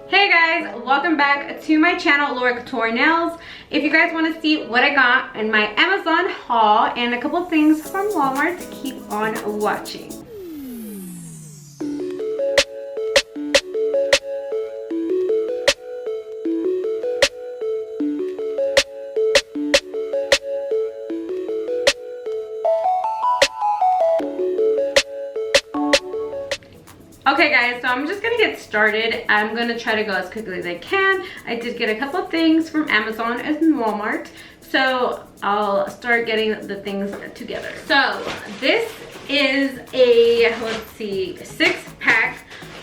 Hey guys, welcome back to my channel, Laura Couture Nails. If you guys want to see what I got in my Amazon haul and a couple things from Walmart, keep on watching. Okay guys, so I'm just gonna get started. I'm gonna try to go as quickly as I can. I did get a couple things from Amazon and Walmart, so I'll start getting the things together. So this is a, let's see, 6-pack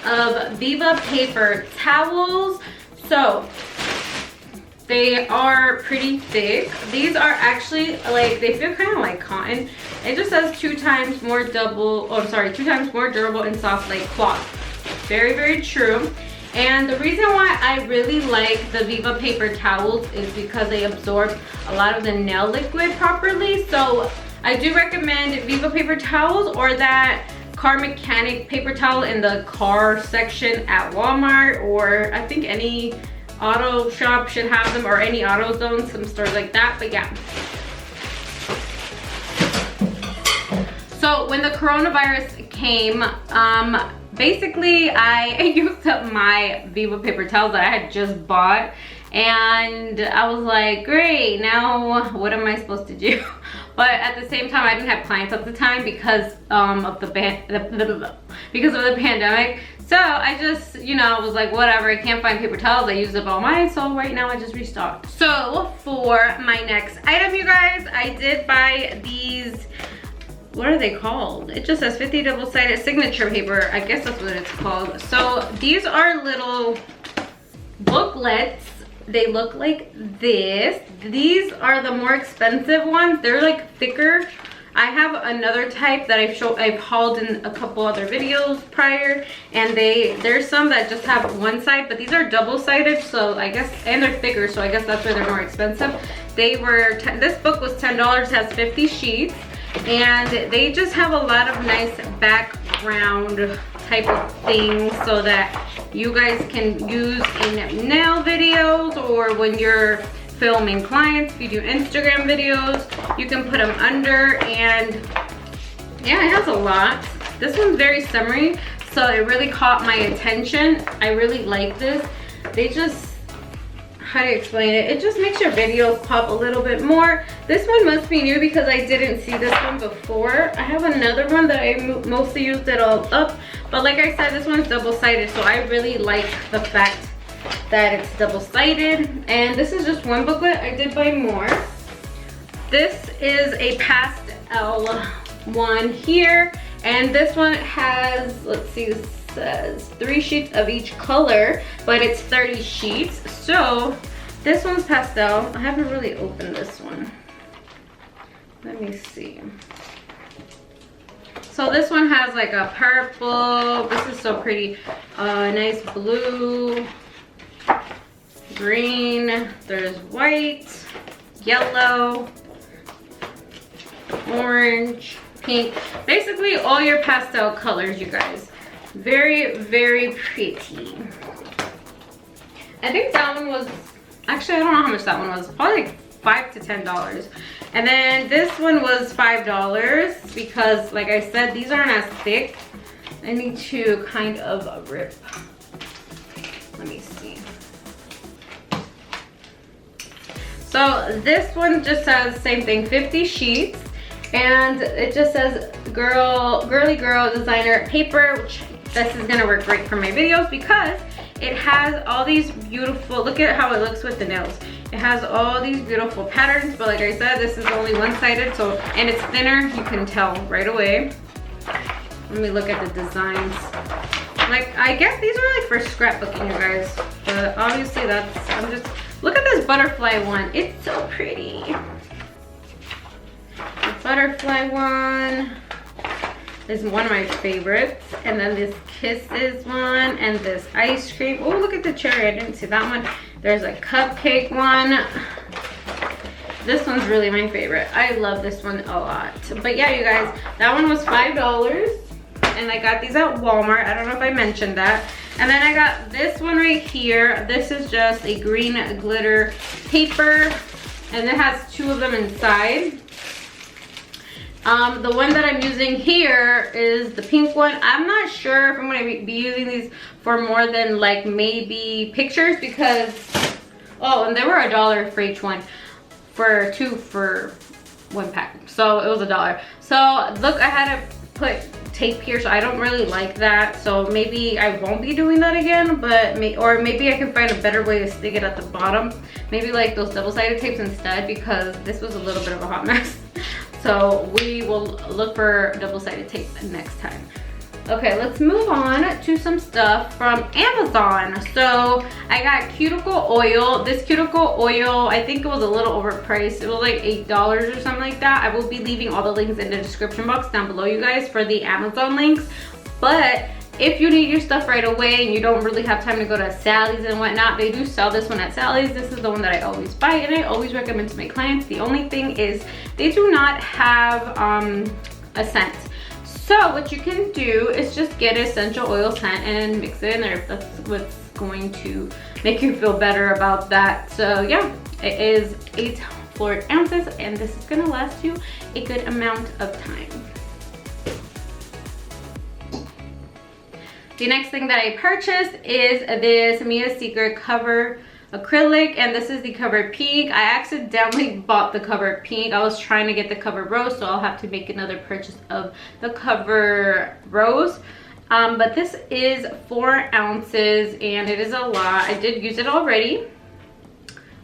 of Viva paper towels. So they are pretty thick. These are actually like, they feel kind of like cotton. It just says 2 times more durable and soft like cloth. Very, very true. And the reason why I really like the Viva paper towels is because they absorb a lot of the nail liquid properly. So I do recommend Viva paper towels or that Car Mechanic paper towel in the car section at Walmart, or I think any auto shop should have them, or any AutoZone, some stores like that. But yeah, so when the coronavirus came, basically I used up my Viva paper towels that I had just bought, and I was like, great, now what am I supposed to do? But at the same time, I didn't have clients at the time because of the pandemic. So I just, you know, was like, whatever, I can't find paper towels. I used up all mine, so right now I just restocked. So for my next item, you guys, I did buy these, what are they called? It just says 50 double-sided signature paper. I guess that's what it's called. So these are little booklets. They look like this. These are the more expensive ones. They're like thicker. I have another type that I've hauled in a couple other videos prior, and there's some that just have one side, but these are double-sided, so I guess, and they're thicker, so I guess that's why they're more expensive. They were, this book was $10, has 50 sheets, and they just have a lot of nice background type of things so that you guys can use in nail videos, or when you're filming clients, if you do Instagram videos, you can put them under. And yeah, it has a lot. This one's very summery, so it really caught my attention. I really like this. They just, how do you explain it? It just makes your videos pop a little bit more. This one must be new because I didn't see this one before. I have another one that I mostly used it all up, but like I said, this one's double-sided, so I really like the fact that it's double-sided. And this is just one booklet. I did buy more. This is a pastel one here, and this one has, let's see, it says 3 sheets of each color, but it's 30 sheets. So this one's pastel. I haven't really opened this one. Let me see. So this one has like a purple, this is so pretty, nice blue, green, there's white, yellow, orange, pink, basically all your pastel colors, you guys. Very, very pretty. I think that one was, actually I don't know how much that one was, probably like $5 to $10. And then this one was $5 because, like I said, these aren't as thick. I need to kind of rip. Let me see. So this one just says same thing, 50 sheets, and it just says girly girl designer paper, which this is gonna work great for my videos because it has all these beautiful, look at how it looks with the nails. It has all these beautiful patterns, but like I said, this is only one-sided, so, and it's thinner, you can tell right away. Let me look at the designs. Like, I guess these are like for scrapbooking, you guys, but obviously that's, I'm just, look at this butterfly one. It's so pretty. The butterfly one is one of my favorites. And then this kisses one, and this ice cream. Oh, look at the cherry. I didn't see that one. There's a cupcake one. This one's really my favorite. I love this one a lot. But yeah, you guys, that one was $5. And I got these at Walmart. I don't know if I mentioned that. And then I got this one right here. This is just a green glitter paper, and it has 2 of them inside. The one that I'm using here is the pink one. I'm not sure if I'm going to be using these for more than like maybe pictures, because and they were $1 for each one, for 2 for 1 pack, so it was $1. So look, I had to put tape here, so I don't really like that, so maybe I won't be doing that again, but maybe I can find a better way to stick it at the bottom, maybe like those double-sided tapes instead, because this was a little bit of a hot mess. So we will look for double-sided tape next time. Okay, let's move on to some stuff from Amazon. So I got cuticle oil. This cuticle oil, I think it was a little overpriced. It was like $8 or something like that. I will be leaving all the links in the description box down below, you guys, for the Amazon links. But if you need your stuff right away and you don't really have time to go to Sally's and whatnot, they do sell this one at Sally's. This is the one that I always buy, and I always recommend to my clients. The only thing is they do not have a scent. So what you can do is just get essential oil scent and mix it in there if that's what's going to make you feel better about that. So yeah, it is 8 fluid ounces, and this is gonna last you a good amount of time. The next thing that I purchased is this Mia Secret Cover Acrylic, and this is the Cover Pink. I accidentally bought the Cover Pink. I was trying to get the Cover Rose, so I'll have to make another purchase of the Cover Rose. But this is 4 ounces, and it is a lot. I did use it already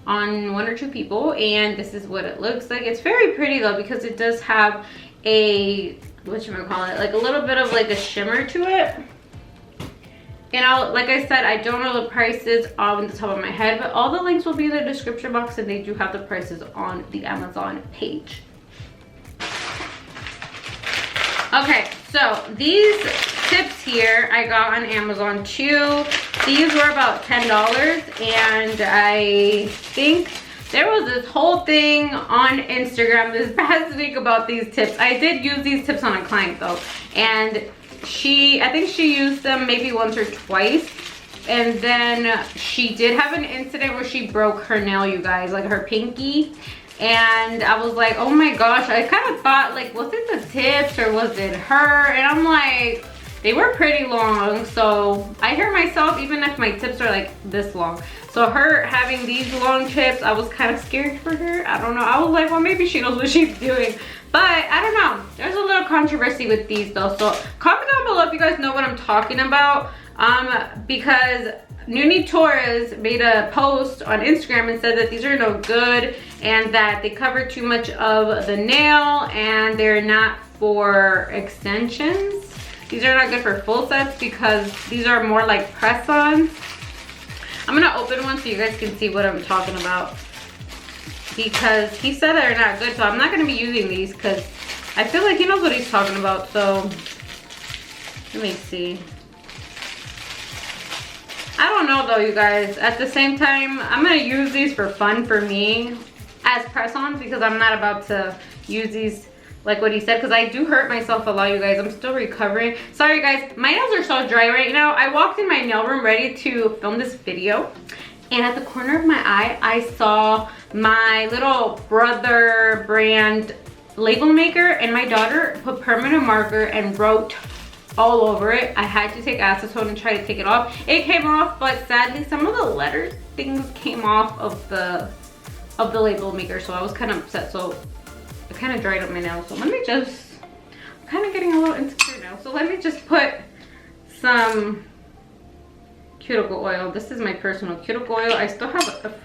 on 1 or 2 people, and this is what it looks like. It's very pretty though, because it does have a, whatchamacallit, like a little bit of like a shimmer to it. And like I said, I don't know the prices on the top of my head, but all the links will be in the description box, and they do have the prices on the Amazon page. Okay, so these tips here I got on Amazon too. These were about $10, and I think there was this whole thing on Instagram this past week about these tips. I did use these tips on a client though, and I think she used them maybe once or twice, and then she did have an incident where she broke her nail, you guys, like her pinky. And I was like, oh my gosh, I kind of thought like, was it the tips or was it her? And I'm like, they were pretty long, so I hurt myself even if my tips are like this long. So her having these long tips, I was kind of scared for her. I don't know, I was like, well, maybe she knows what she's doing. But I don't know, there's a little controversy with these though. So comment down below if you guys know what I'm talking about. Because Nuni Torres made a post on Instagram and said that these are no good and that they cover too much of the nail and they're not for extensions. These are not good for full sets because these are more like press-ons. I'm gonna open one so you guys can see what I'm talking about, because he said they're not good, so I'm not gonna be using these because I feel like he knows what he's talking about. So let me see. I don't know though, you guys. At the same time, I'm gonna use these for fun for me as press-ons, because I'm not about to use these like what he said, because I do hurt myself a lot, you guys. I'm still recovering. Sorry guys, my nails are so dry right now. I walked in my nail room ready to film this video, and at the corner of my eye, I saw my little brother brand label maker, and my daughter put permanent marker and wrote all over it. I had to take acetone and try to take it off. It came off, but sadly some of the letter things came off of the label maker, so I was kind of upset. So it kind of dried up my nails. So let me just, I'm kind of getting a little insecure now, so let me just put some cuticle oil. This is my personal cuticle oil. I still have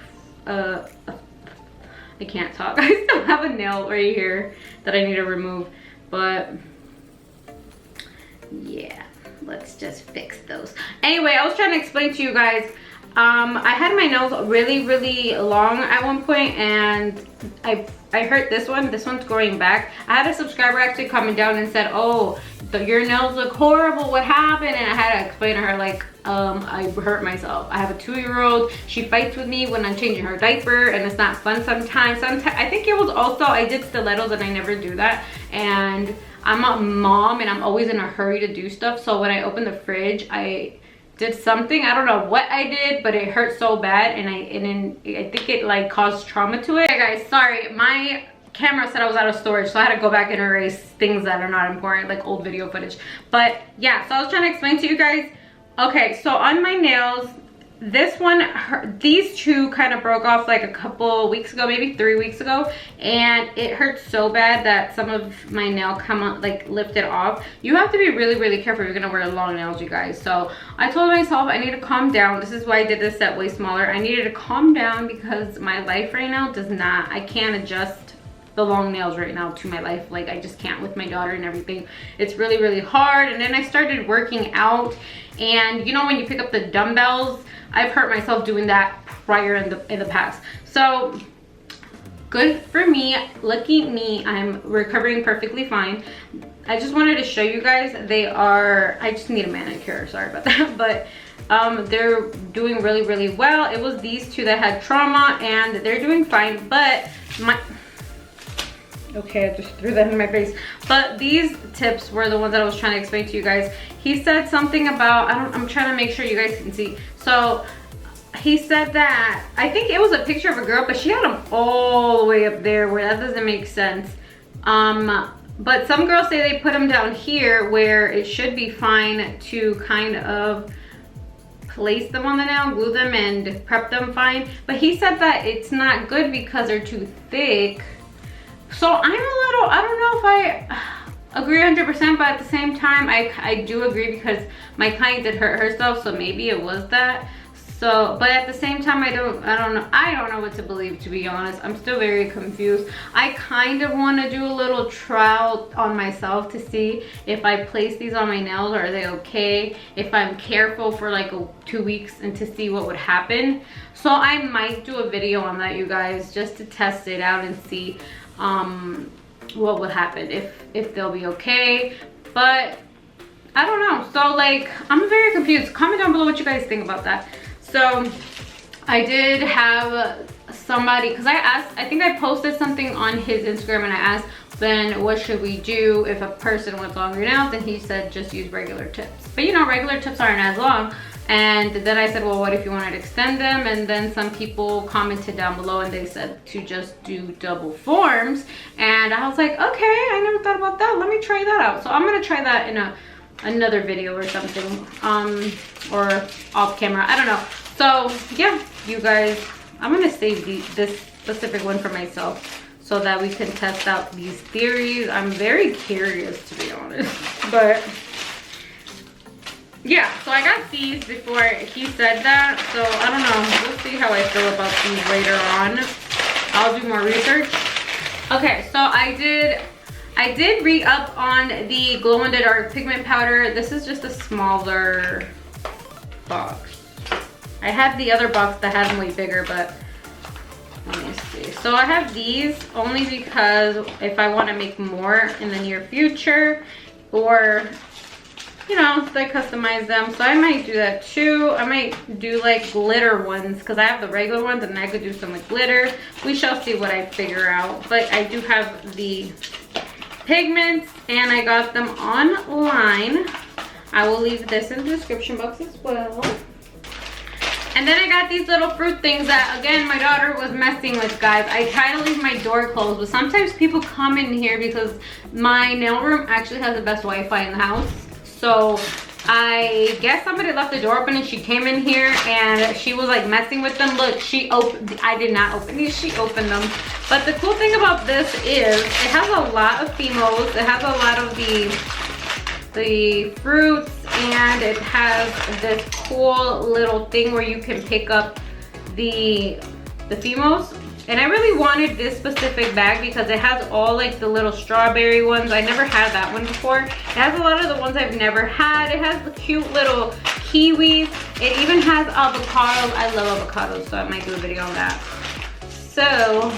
I can't talk. I still have a nail right here that I need to remove, but yeah, let's just fix those. Anyway, I was trying to explain to you guys, I had my nails really long at one point, and I hurt this one. This one's growing back. I had a subscriber actually comment down and said, oh, your nails look horrible, what happened? And I had to explain to her, like, I hurt myself. I have a 2-year-old. She fights with me when I'm changing her diaper, and it's not fun sometimes. I think it was also, I did stilettos and I never do that, and I'm a mom and I'm always in a hurry to do stuff. So when I open the fridge, I did something. I don't know what I did, but it hurt so bad, and I think it like caused trauma to it. Okay guys, sorry, my camera said I was out of storage, so I had to go back and erase things that are not important, like old video footage. But yeah, so I was trying to explain to you guys. Okay, so on my nails, this one, these two kind of broke off like a couple weeks ago, maybe 3 weeks ago, and it hurt so bad that some of my nail like lifted off. You have to be really, really careful if you're gonna wear long nails, you guys. So I told myself I need to calm down. This is why I did this set way smaller. I needed to calm down because my life right now I can't adjust the long nails right now to my life. Like, I just can't with my daughter and everything. It's really, really hard. And then I started working out, and you know when you pick up the dumbbells, I've hurt myself doing that prior in the past. So good for me, lucky me, I'm recovering perfectly fine. I just wanted to show you guys, I just need a manicure, sorry about that, but they're doing really, really well. It was these two that had trauma, and they're doing fine, but okay, I just threw that in my face. But these tips were the ones that I was trying to explain to you guys. He said something about, I'm trying to make sure you guys can see. So he said that, I think it was a picture of a girl, but she had them all the way up there where that doesn't make sense. But some girls say they put them down here where it should be fine to kind of place them on the nail, glue them and prep them fine. But he said that it's not good because they're too thick. So I'm a little, I don't know if I agree 100%, but at the same time, I do agree because my client did hurt herself, so maybe it was that. So, but at the same time, I don't know what to believe, to be honest. I'm still very confused. I kind of want to do a little trial on myself to see if I place these on my nails, are they okay? If I'm careful for like 2 weeks, and to see what would happen. So I might do a video on that, you guys, just to test it out and see what would happen, if they'll be okay. But I don't know, so like I'm very confused. Comment down below what you guys think about that. So I did have somebody, because I think I posted something on his Instagram, and I asked, then what should we do if a person wants longer nails? And he said just use regular tips, but you know, regular tips aren't as long. And then I said, well, what if you wanted to extend them? And then some people commented down below, and they said to just do double forms. And I was like, okay, I never thought about that. Let me try that out. So I'm gonna try that in another video or something, or off camera, I don't know. So yeah, you guys, I'm gonna save this specific one for myself so that we can test out these theories. I'm very curious, to be honest. But yeah, so I got these before he said that, so I don't know, we'll see how I feel about these later on. I'll do more research. Okay, so I did re-up on the glow in the dark pigment powder. This is just a smaller box. I had the other box that had them way bigger, but let me see. So I have these only because if I want to make more in the near future, or you know, I customize them. So I might do that too. I might do like glitter ones because I have the regular ones, and I could do some with glitter. We shall see what I figure out. But I do have the pigments, and I got them online. I will leave this in the description box as well. And then I got these little fruit things that, again, my daughter was messing with, guys. I try to leave my door closed, but sometimes people come in here because my nail room actually has the best Wi-Fi in the house. So I guess somebody left the door open, and she came in here and she was like messing with them. Look, I did not open these, she opened them. But the cool thing about this is it has a lot of phemos. It has a lot of the fruits, and it has this cool little thing where you can pick up the phemos. And I really wanted this specific bag because it has all like the little strawberry ones. I never had that one before. It has a lot of the ones I've never had. It has the cute little kiwis. It even has avocados. I love avocados, so I might do a video on that. So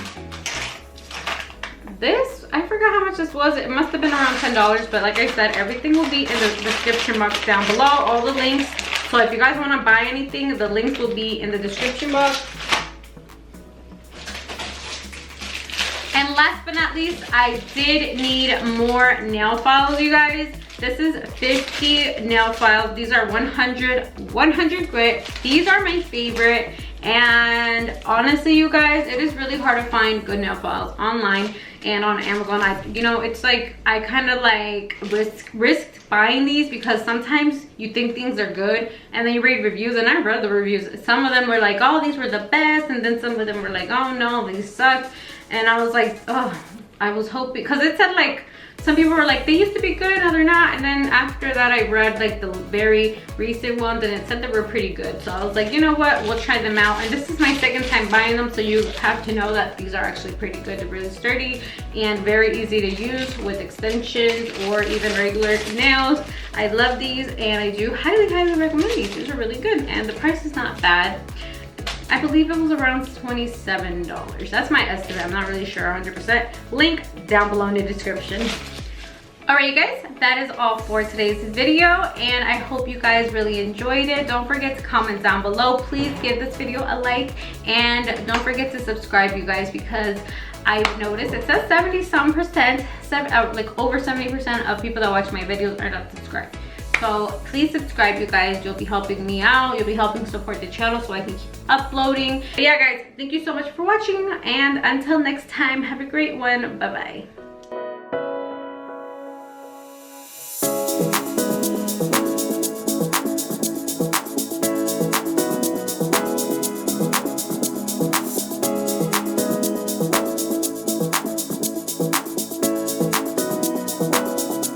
this, I forgot how much this was. It must have been around $10, but like I said, everything will be in the description box down below, all the links. So if you guys want to buy anything, the links will be in the description box. And last but not least, I did need more nail files, you guys. This is 50 nail files. These are 100 grit. These are my favorite. And honestly, you guys, it is really hard to find good nail files online and on Amazon. You know, it's like I kind of like risked buying these because sometimes you think things are good and then you read reviews, and I read the reviews. Some of them were like, oh, these were the best, and then some of them were like, oh no, these suck. And I was like, oh, I was hoping, because it said like, some people were like, they used to be good, now they're not. And then after that, I read like the very recent ones and it said they were pretty good. So I was like, you know what, we'll try them out. And this is my second time buying them, so you have to know that these are actually pretty good. They're really sturdy and very easy to use with extensions or even regular nails. I love these, and I do highly recommend these. These are really good, and the price is not bad. I believe it was around $27. That's my estimate. I'm not really sure 100%. Link down below in the description. Alright, you guys, that is all for today's video, and I hope you guys really enjoyed it. Don't forget to comment down below. Please give this video a like, and don't forget to subscribe, you guys, because I've noticed it says 70-some%, like over 70% of people that watch my videos are not subscribed. So please subscribe, you guys. You'll be helping me out. You'll be helping support the channel so I can keep uploading. But yeah, guys, thank you so much for watching, and until next time, have a great one. Bye bye.